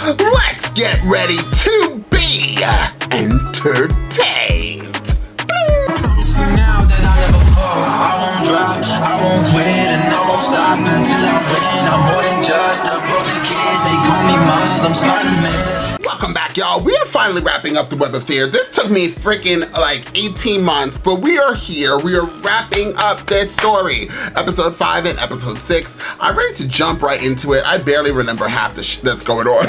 Let's get ready to be entertained. Now that I never fall, I won't drop, I won't quit, and I won't stop until I win. I'm more than just a broken kid. They call me Miles, I'm Spider-Man. Welcome back, y'all. We are finally wrapping up the Web of Fear. This took me freaking like 18 months, but we are here. We are wrapping up this story. Episode 5 and episode 6. I'm ready to jump right into it. I barely remember half the shit that's going on.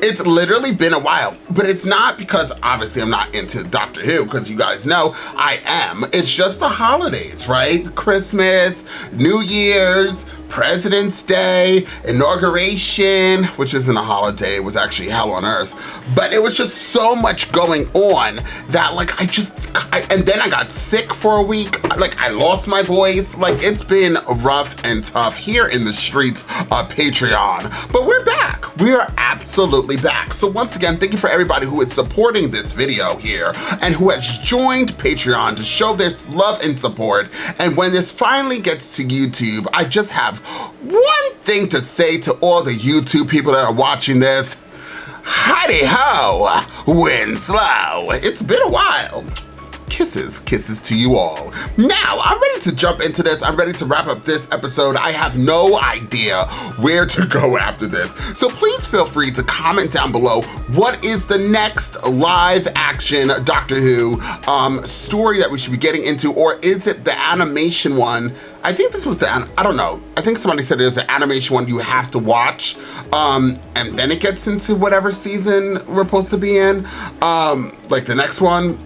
It's literally been a while, but it's not because obviously I'm not into Doctor Who, because you guys know I am. It's just the holidays, right? Christmas, New Year's, President's Day, inauguration, which isn't a holiday, it was actually hell on earth. But it was just so much going on that like and then I got sick for a week. Like I lost my voice. Like it's been rough and tough here in the streets of Patreon. But we're back. We are absolutely back. So once again, thank you for everybody who is supporting this video here and who has joined Patreon to show their love and support. And when this finally gets to YouTube, I just have one thing to say to all the YouTube people that are watching this. Howdy ho, Winslow. It's been a while. Kisses to you all. Now, I'm ready to jump into this. I'm ready to wrap up this episode. I have no idea where to go after this. So please feel free to comment down below what is the next live action Doctor Who story that we should be getting into, or is it the animation one? I think this was I don't know. I think somebody said it was an animation one you have to watch, and then it gets into whatever season we're supposed to be in. Like the next one,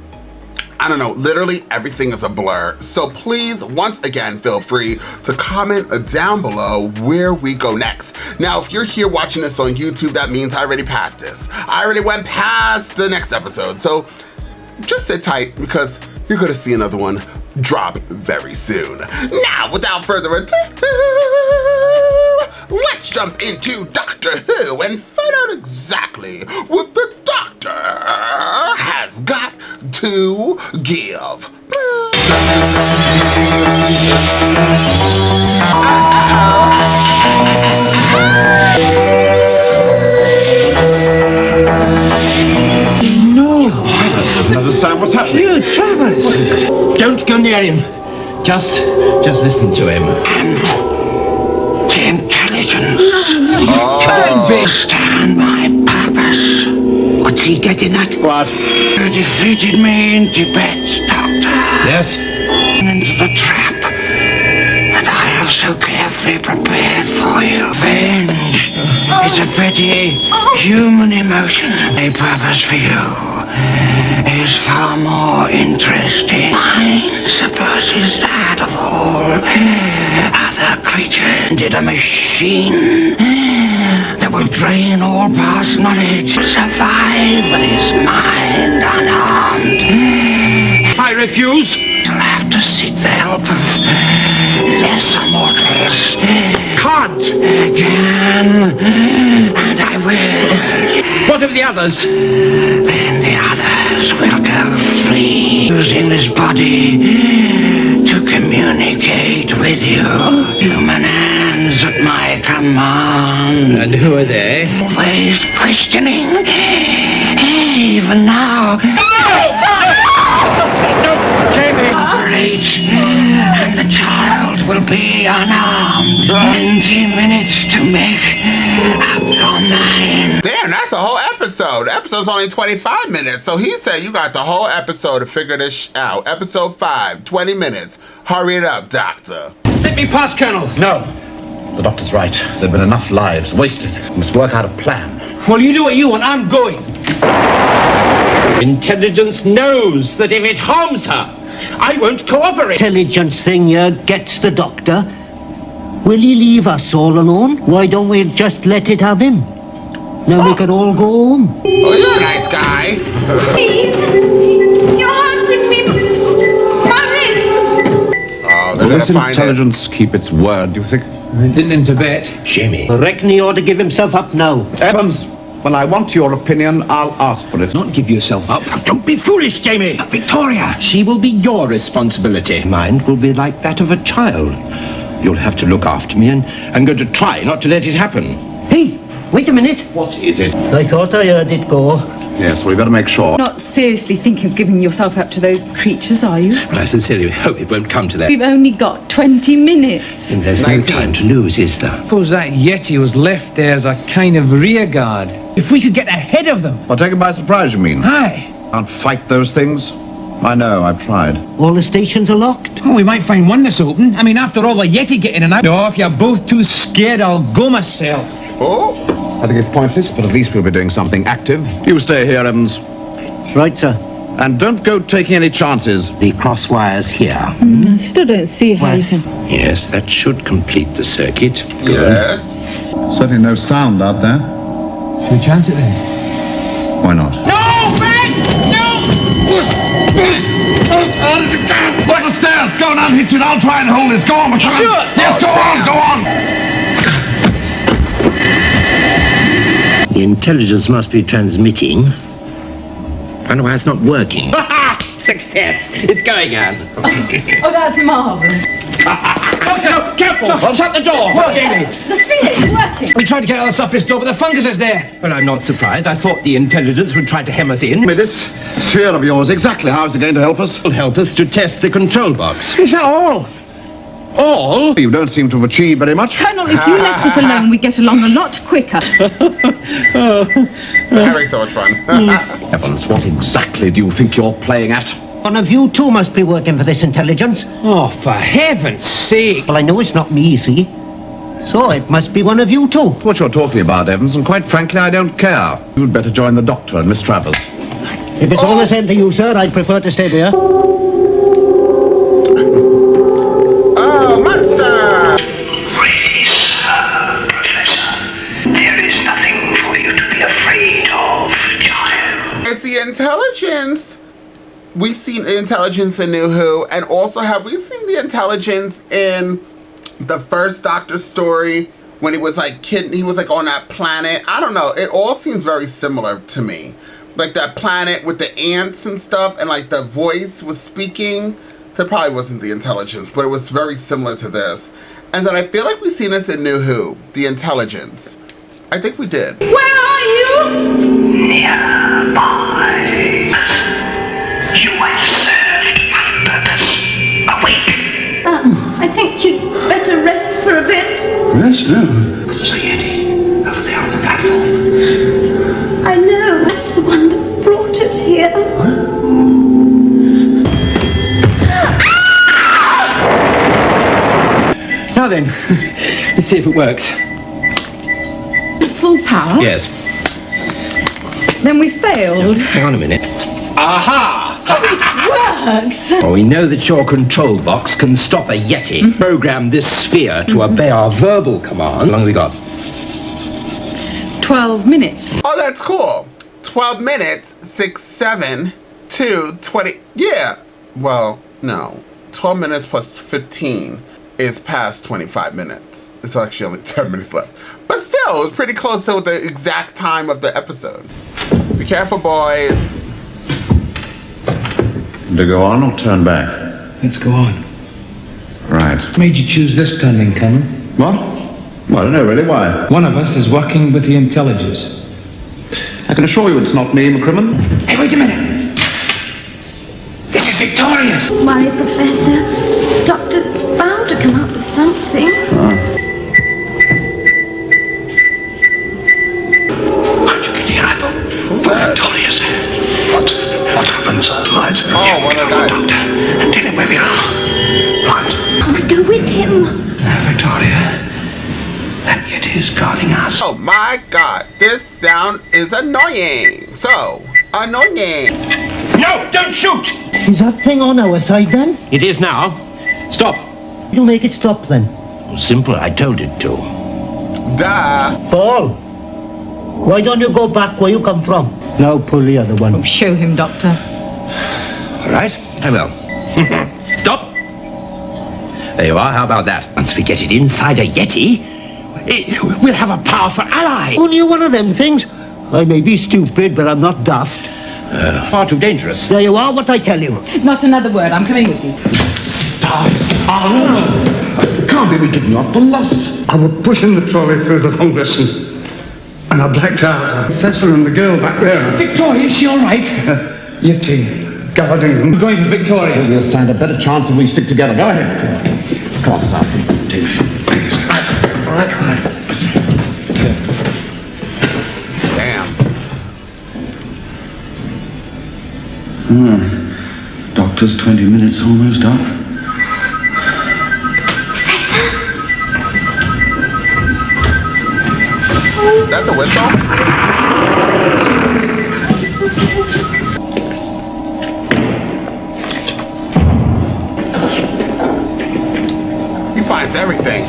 I don't know, literally everything is a blur. So please, once again, feel free to comment down below where we go next. Now, if you're here watching this on YouTube, that means I already passed this. I already went past the next episode. So just sit tight because you're gonna see another one drop very soon. Now, without further ado, let's jump into Doctor Who and find out exactly what the Doctor has got to give. No, I don't understand what's happening. You, Travers! Don't go near him. Just listen to him. And the intelligence. Can't be. Understand my purpose. What's he getting at? What? You defeated me in Tibet, Doctor. Yes? Into the trap. And I have so carefully prepared for you. Revenge is a petty human emotion. A purpose for you is far more interesting. Mine supposes that of all other creatures. Did a machine that will drain all past knowledge survive with his mind unharmed. If I refuse? You'll have to seek the help of lesser mortals. Can't. Can, and I will. What of the others? Then the others will go free, using this body to communicate with you. Human hands at my command. And who are they? Always questioning. Even now. No, Jamie! Operate, and the child will be unarmed. 20 minutes to make up your mind. Damn, that's a whole episode. The episode's only 25 minutes. So he said you got the whole episode to figure this out. Episode 5, 20 minutes. Hurry it up, Doctor. Let me pass, Colonel. No. The doctor's right. There have been enough lives wasted. We must work out a plan. Well, you do what you want. I'm going. Intelligence knows that if it harms her, I won't cooperate. Intelligence thing here gets the Doctor. Will he leave us all alone? Why don't we just let it have him? Then we can all go home. Oh, you're a nice guy. Please, you're haunting me. My wrist. Oh, they're Will gonna this find it. intelligence keep its word, do you think? I didn't in Tibet. Jimmy. I reckon he ought to give himself up now. Evans, when I want your opinion, I'll ask for it. Not give yourself up. Don't be foolish, Jamie. Victoria. She will be your responsibility. Mine will be like that of a child. You'll have to look after me and going to try not to let it happen. Hey, Wait a minute. What is it? I thought I heard it go. Yes, we've got to make sure. Not seriously thinking of giving yourself up to those creatures, are you? Well, I sincerely hope it won't come to that. We've only got 20 minutes. And there's no 19. time to lose, is there? Suppose that Yeti was left there as a kind of rear guard. If we could get ahead of them. I'll take it by surprise, you mean? Aye. Can't fight those things? I know, I've tried. All the stations are locked. Oh, we might find one that's open. I mean, after all the Yeti getting and out. No, if you're both too scared, I'll go myself. Oh, I think it's pointless, but at least we'll be doing something active. You stay here, Evans. Right, sir. And don't go taking any chances. The cross wires here. I still don't see how you can... Yes, that should complete the circuit. yes. Certainly no sound out there. Should we chance it then? Why not? Up the stairs! Go and unhitch it! I'll try and hold this. Go on, McCullen! Sure! Yes, go on! The intelligence must be transmitting. Wonder why it's not working. Success! It's going on. Oh, that's marvellous. Doctor, careful! Shut the door! The sphere is working. We tried to get out of the surface door, but the fungus is there. Well, I'm not surprised. I thought the intelligence would try to hem us in. With this sphere of yours, exactly how is it going to help us? Will help us to test the control box. Is that all? All? You don't seem to have achieved very much. Colonel, if you left us alone, we'd get along a lot quicker. Having so much fun. Evans, what exactly do you think you're playing at? One of you two must be working for this intelligence. Oh, for heaven's sake. Well, I know it's not me, you see. So it must be one of you two. What you're talking about, Evans, and quite frankly, I don't care. You'd better join the doctor and Miss Travers. If it's all the same to you, sir, I'd prefer to stay here. Oh, monster! Really, sir, Professor, there is nothing for you to be afraid of, child. It's the intelligence. We've seen the intelligence in New Who, and also have we seen the intelligence in the first Doctor story when he was like he was like on that planet? I don't know. It all seems very similar to me. Like that planet with the ants and stuff, and like the voice was speaking. That probably wasn't the intelligence, but it was very similar to this. And then I feel like we've seen this in New Who, the intelligence. I think we did. Where are you? Nearby. You have served my purpose. Awake. I think you'd better rest for a bit. Rest now. There's a Yeti over there on the platform. I know. That's the one that brought us here. Now then, let's see if it works. Full power? Yes. Then we failed. Hang on a minute. Aha! Works. Well, we know that your control box can stop a Yeti. Program this sphere to obey our verbal command. How long have we got? 12 minutes. Oh, that's cool. 12 minutes, 6, 7, 2, 20. Yeah. Well, no. 12 minutes plus 15 is past 25 minutes. It's actually only 10 minutes left. But still, it was pretty close to the exact time of the episode. Be careful, boys. To go on or turn back? Let's go on. Right. What made you choose this turning, Colonel? What? Well, I don't know really why. One of us is working with the intelligence. I can assure you it's not me, McCrimmon. Hey, wait a minute! This is victorious! Worry, Professor. Doctor's bound to come up with something. How'd you get here? I thought. Victorious. What happened, sir? Right. Oh, what a guy. Doctor, and tell him where we are. Right. Can we go with him? Victoria. That Yeti is guarding us. Oh my god, this sound is annoying. So, annoying. No, don't shoot! Is that thing on our side then? It is now. Stop. You make it stop then. Simple, I told it to. Duh. Paul, why don't you go back where you come from? Now pull the other one. Show him, Doctor. All right, I will. Stop. There you are. How about that? Once we get it inside a Yeti, we'll have a powerful ally. Only one of them things. I may be stupid, but I'm not daft. Far too dangerous. There you are, what I tell you. Not another word. I'm coming with you. Stop! Arnold! Can't be we giving you up for lost. I was pushing the trolley through the fungus and And I blacked out. Professor and the girl back there. Victoria, is she all right? Yeti, guarding them. We're going for Victoria. We'll stand a better chance if we stick together. Go ahead. Come on, staff. Take this. Right. All right. Damn. Doctor's 20 minutes almost up. Is that the whistle? He finds everything.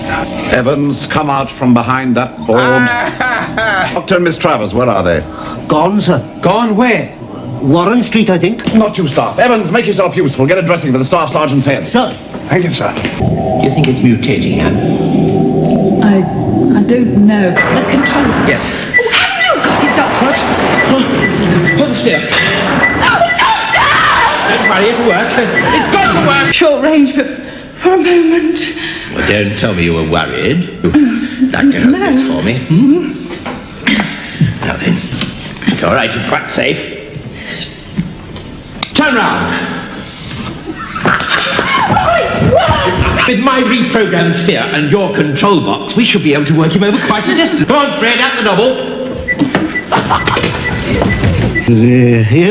Evans, come out from behind that board. Doctor and Miss Travers, where are they? Gone, sir. Gone where? Warren Street, I think. Not you, staff. Evans, make yourself useful. Get a dressing for the staff sergeant's head. Sir. Thank you, sir. Do you think it's mutating, Anne? I don't know. The control. Yes. Oh, have you got it, Doctor? Pull the sphere. Oh, Doctor! Don't worry, it'll work. It's got to work. Short range, but for a moment. Well, don't tell me you were worried. You'd like to hold this for me? Now then, it's all right. It's quite safe. Turn round. With my reprogrammed sphere and your control box, we should be able to work him over quite a distance. Go on, Fred, at the double.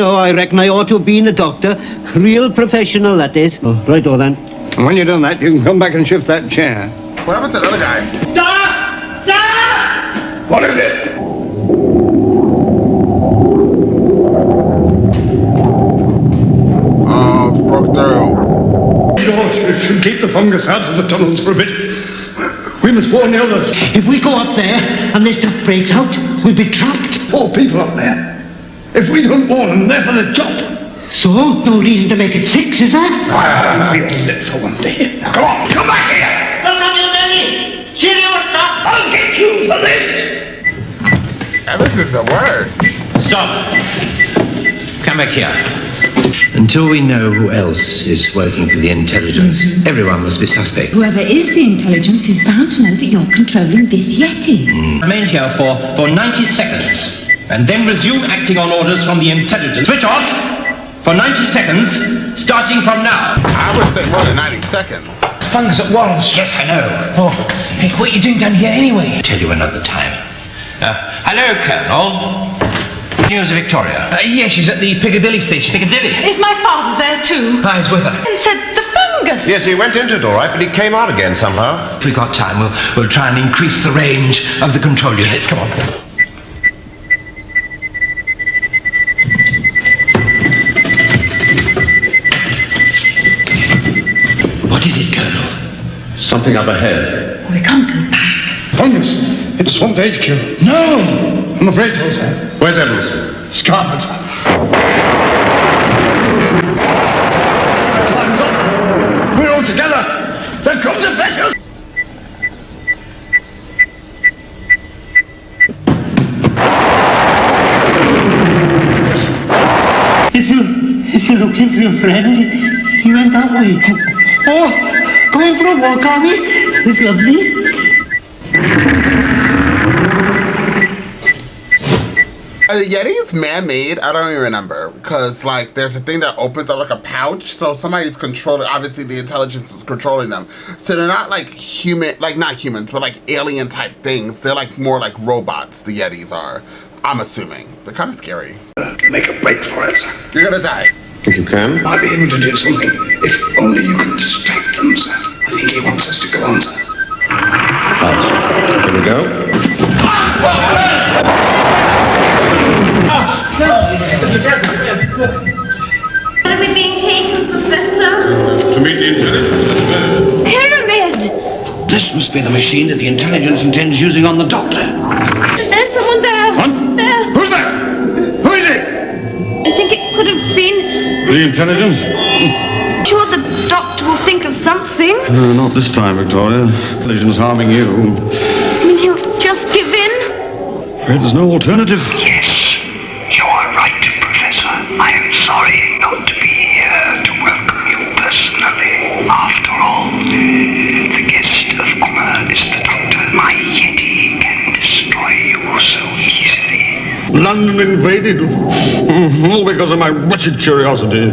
I reckon I ought to have been a doctor. Real professional, that is. Oh, right, on then. And when you've done that, you can come back and shift that chair. What happened to the other guy? Stop! Stop! What is it? Oh, it's broke through. Lord, should keep the fungus out of the tunnels for a bit. We must warn the others. If we go up there and this stuff breaks out, we'll be trapped. 4 people up there. If we don't warn them, they're for the chop. So, no reason to make it 6, is there? I feel lit for one day. Come on, come back here! Look on your belly! Cheerio, stop! I'll get you for this! Evans is the worst. Stop. Come back here. Until we know who else is working for the intelligence, everyone must be suspect. Whoever is the intelligence is bound to know that you're controlling this Yeti. Remain here for 90 seconds, and then resume acting on orders from the intelligence. Switch off for 90 seconds, starting from now. I would say more than 90 seconds. Fungus at Warren's. Yes, I know. Oh, hey, what are you doing down here anyway? Tell you another time. Hello, Colonel. News of Victoria. Yes, she's at the Piccadilly station. Piccadilly. Is my father there too? He's with her. And said the fungus. Yes, he went into it all right, but he came out again somehow. If we've got time, we'll try and increase the range of the control units. Come on. What is it, Colonel? Something up ahead. We can't go back. Fungus. It's swamped HQ. No! I'm afraid so, sir. Where's Evans? Scarpet. Time's up. We're all together. They've come to fetch us. If you're looking for your friend, he went that way. Oh, going for a walk, are we? It's lovely. The Yeti's man-made? I don't even remember. Because, like, there's a thing that opens up like a pouch. So somebody's controlling, obviously the intelligence is controlling them. So they're not like human, like not humans, but like alien type things. They're like more like robots, the Yetis are. I'm assuming. They're kind of scary. Make a break for it, sir. You're gonna die. Think you can? I'll be able to do something. If only you can distract them, sir. I think he wants us to go on, sir. Right. Here we go. Where are we being taken, Professor? To meet the intelligence. Pyramid! This must be the machine that the intelligence intends using on the doctor. There's someone there. What? There. Who's there? Who is it? I think it could have been. The intelligence? Sure, the doctor will think of something. Not this time, Victoria. Intelligence harming you. I mean, he'll just give in. Afraid there's no alternative. Yes, you are right, Professor. I am sorry not to be here to welcome you personally. After all, the guest of honor is the doctor. My Yeti can destroy you so easily. London invaded. All because of my wretched curiosity.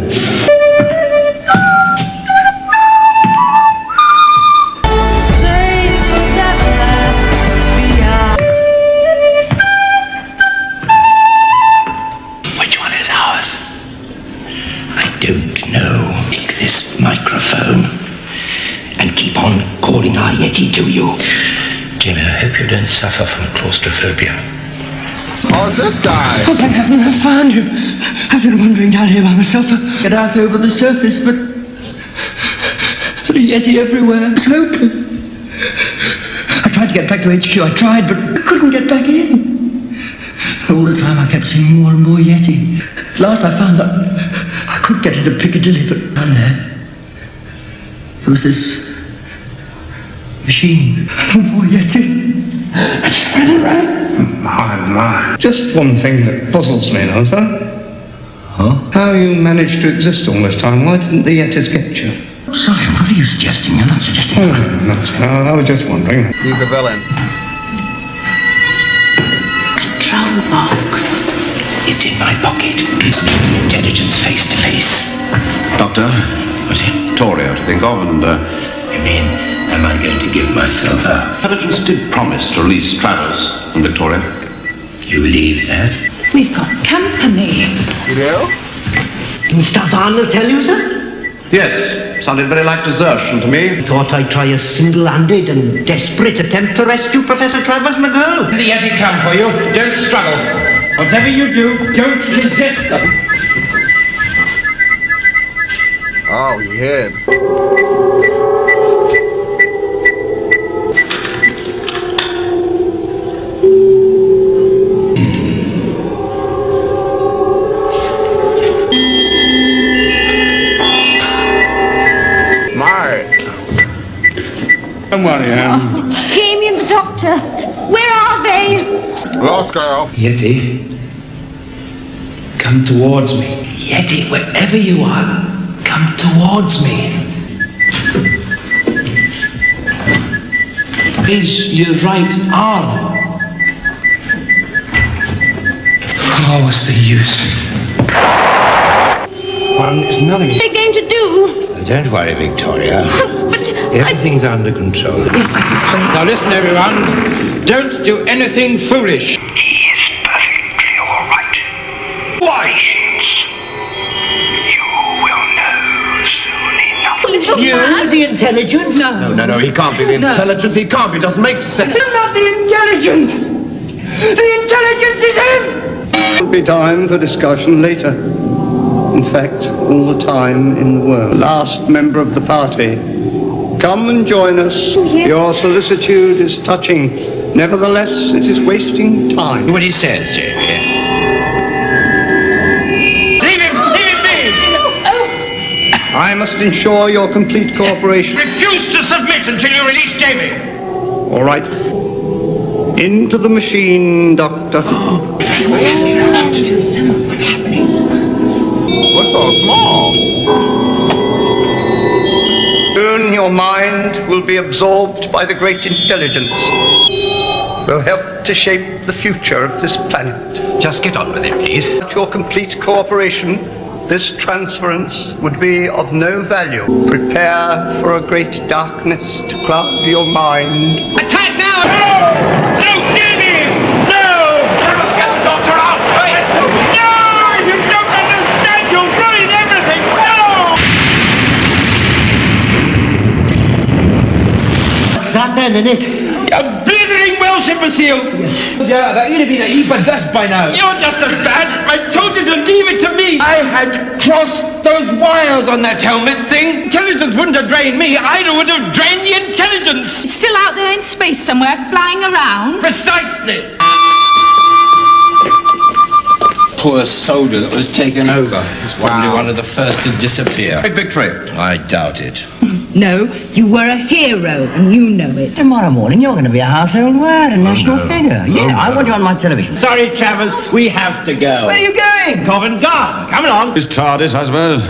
Which one is ours? I don't know. Take this microphone and keep on calling our Yeti to you. Jimmy, I hope you don't suffer from claustrophobia. Oh, this guy. Oh, thank heavens, I found you. I've been wandering down here by myself. Get out over the surface, but there's a Yeti everywhere. It's hopeless. I tried to get back to HQ. I tried, but I couldn't get back in. All the time I kept seeing more and more Yeti. At last I found that I could get into Piccadilly, but down there was this machine. More Yeti. I just ran around. My. Just one thing that puzzles me now, sir. Huh? How you managed to exist all this time? Why didn't the Yetis get you? Sergeant, what are you suggesting? You're not suggesting... Oh, no, sir. I was just wondering. He's a villain. Control box. It's in my pocket. Meet the intelligence face to face. Doctor, What's it? Victoria to think of, and You mean, am I going to give myself up? intelligence did promise to release Travers and Victoria. You believe that? We've got company. You do? Didn't Staff Arnold tell you, sir? Yes, sounded very like desertion to me. Thought I'd try a single-handed and desperate attempt to rescue Professor Travers and the girl. The Yeti come for you. Don't struggle. Whatever you do, don't resist them. Oh, he hid. Smart. Don't worry, Jamie and the doctor, where are they? Lost girl. Yeti, come towards me. Yeti, wherever you are, come towards me. Raise your right arm. Oh, what's the use? There's nothing. What are they going to do? Don't worry, Victoria. But Everything's under control. Yes, I think so. Now listen, everyone. Don't do anything foolish. He is perfectly all right. License. You will know soon enough. little You, man. the intelligence? No, he can't be the intelligence. He can't be. It doesn't make sense. You're not the intelligence! The intelligence is him! It'll be time for discussion later. In fact, all the time in the world. Last member of the party. Come and join us. Yes. Your solicitude is touching. Nevertheless, it is wasting time. What he says, Jamie. Leave him be! I must ensure your complete cooperation. Refuse to submit until you release Jamie. All right. Into the machine, Doctor. What's happening? Looks all small. Soon your mind will be absorbed by the great intelligence. Will help to shape the future of this planet. Just get on with it, please. Without your complete cooperation, this transference would be of no value. Prepare for a great darkness to cloud your mind. Attack now! No, Jamie! No! Get the doctor out! No! You don't understand! You'll ruin everything! No! What's that then, innit? You blithering Welsh imbecile! Yeah, that you'd have been a heap of dust by now. You're just as bad! I told you to leave it to me! I had crossed those wires on that helmet thing. Intelligence wouldn't have drained me. I would have drained the intelligence! It's still out there in space somewhere, flying around. Precisely! Poor soldier that was taken over. He's probably one of the first to disappear. Big victory. I doubt it. No, you were a hero, and you know it. Tomorrow morning you're going to be a household word, a national figure. Yeah, I want you on my television. Sorry, Travers, we have to go. Where are you going? Covent Garden, come along. His TARDIS, I suppose.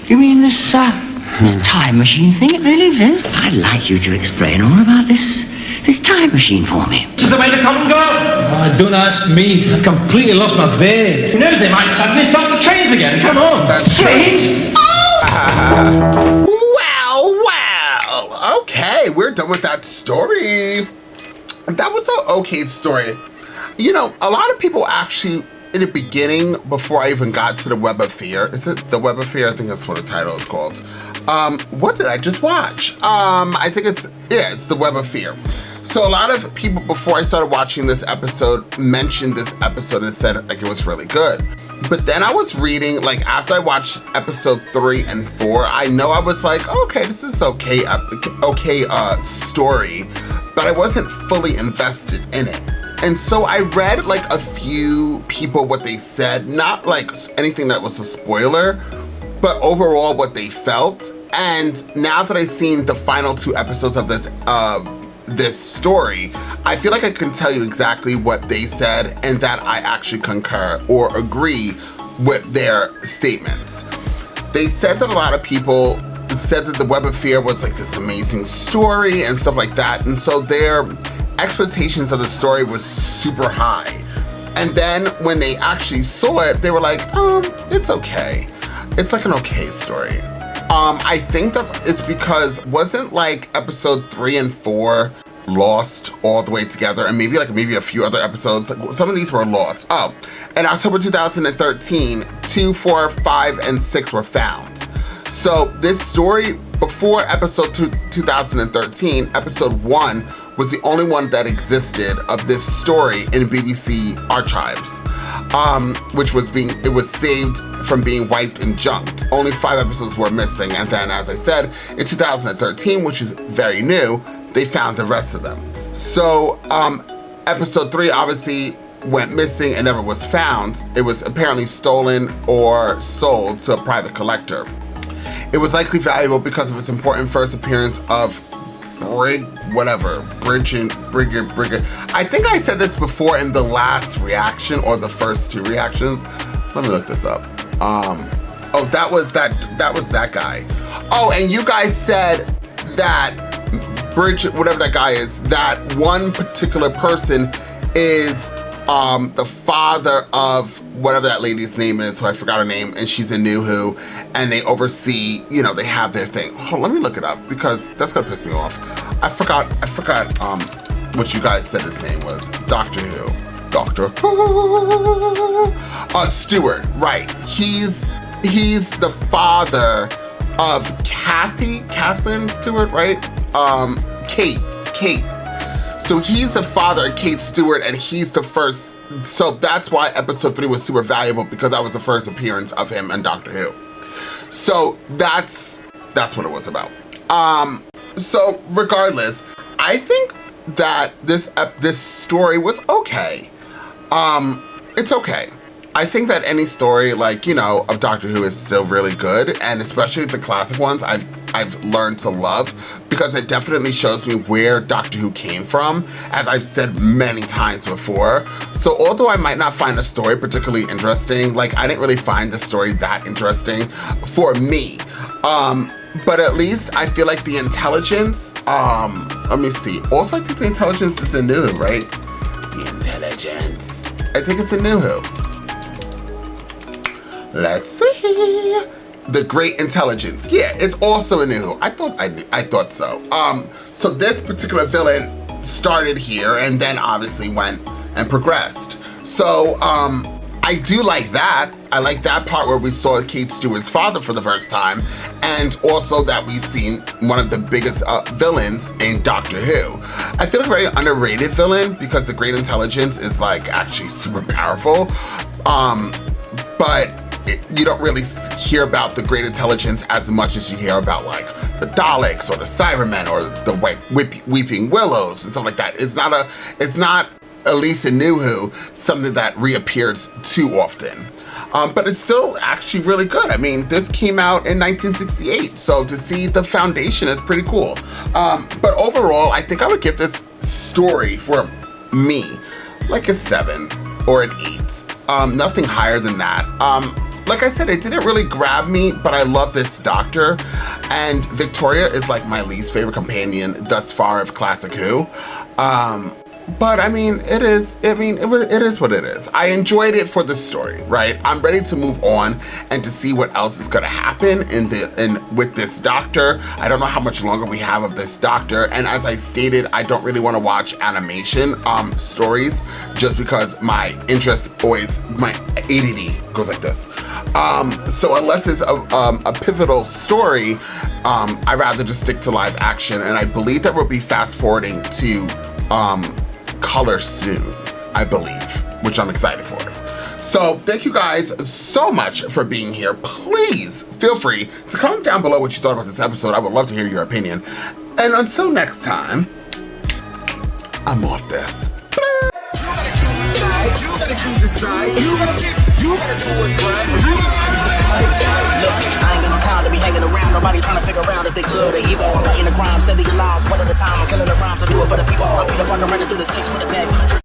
You mean this time machine thing? It really exists? I'd like you to explain all about this this time machine for me? Just the way to come and go. Oh, don't ask me. I've completely lost my bearings. Who knows, they might suddenly start the trains again. Come on. That's trains? Well. Okay, we're done with that story. That was an okay story. You know, a lot of people actually, in the beginning, before I even got to the Web of Fear, is it the Web of Fear? I think that's what the title is called. What did I just watch? I think it's the Web of Fear. So a lot of people, before I started watching this episode, mentioned this episode and said like it was really good. But then I was reading, like after I watched episode 3 and 4, I know I was like, okay, this is okay story, but I wasn't fully invested in it. And so I read like a few people what they said, not like anything that was a spoiler, but overall what they felt. And now that I've seen the final 2 episodes of this story, I feel like I can tell you exactly what they said and that I actually concur or agree with their statements. They said that a lot of people said that the Web of Fear was like this amazing story and stuff like that. And so their expectations of the story was super high. And then when they actually saw it, they were like, it's okay. It's like an okay story. I think that it's because wasn't like episode 3 and 4 lost all the way together, and maybe a few other episodes, like some of these were lost. Oh, in October 2013, 2, 4, 5, and 6 were found. So this story, before episode 2013, episode 1 was the only one that existed of this story in BBC archives, which was it was saved from being wiped and junked. Only 5 episodes were missing, and then, as I said, in 2013, which is very new, they found the rest of them. So episode 3 obviously went missing and never was found. It was apparently stolen or sold to a private collector. It was likely valuable because of its important first appearance of Bridget. I think I said this before in the last reaction or the first 2 reactions. Let me look this up. That was that guy. Oh, and you guys said that Bridget, whatever that guy is, that one particular person is the father of whatever that lady's name is, who I forgot her name, and she's in New Who, and they oversee, they have their thing. Oh, let me look it up because that's gonna piss me off. I forgot what you guys said his name was. Doctor Who. Stewart, right. He's the father of Kathleen Stewart, right? Kate. So he's the father of Kate Stewart, and he's the first. So that's why episode 3 was super valuable, because that was the first appearance of him in Doctor Who. So that's what it was about. So regardless, I think that this story was okay. It's okay. I think that any story of Doctor Who is still really good, and especially the classic ones I've learned to love, because it definitely shows me where Doctor Who came from, as I've said many times before. So although I might not find a story particularly interesting, I didn't really find the story that interesting for me. But at least I feel like the intelligence, let me see. Also, I think the intelligence is in New Who, right? The intelligence. I think it's in New Who. Let's see. The Great Intelligence. Yeah, it's also in New Who. I thought so. So this particular villain started here and then obviously went and progressed. So I do like that. I like that part where we saw Kate Stewart's father for the first time, and also that we've seen one of the biggest villains in Doctor Who. I feel like a very underrated villain, because the Great Intelligence is actually super powerful, but you don't really hear about the Great Intelligence as much as you hear about the Daleks or the Cybermen or the Weeping Willows and stuff like that. It's not, at least in New Who, something that reappears too often. But it's still actually really good. I mean, this came out in 1968, so to see the foundation is pretty cool. But overall, I think I would give this story, for me, a 7 or an 8. Nothing higher than that. like I said, it didn't really grab me, but I love this doctor. And Victoria is like my least favorite companion thus far of Classic Who. But I mean, it is what it is. I enjoyed it for the story, right? I'm ready to move on and to see what else is gonna happen with this doctor. I don't know how much longer we have of this doctor. And as I stated, I don't really wanna watch animation stories just because my interest always, my ADD goes like this. So unless it's a pivotal story, I'd rather just stick to live action. And I believe that we'll be fast forwarding to color soon, I believe, which I'm excited for. So thank you guys so much for being here. Please feel free to comment down below what you thought about this episode. I would love to hear your opinion. And until next time, I'm off this. You gotta choose a side. You gotta do what's right. Look, I ain't got no time to be hanging around. Nobody trying to figure out if they good or evil. I'm fighting the crime, 70 laws, one at a time. I'm killing the rhymes. I do it for the people. I'm Peter Parker running through the six with a bag.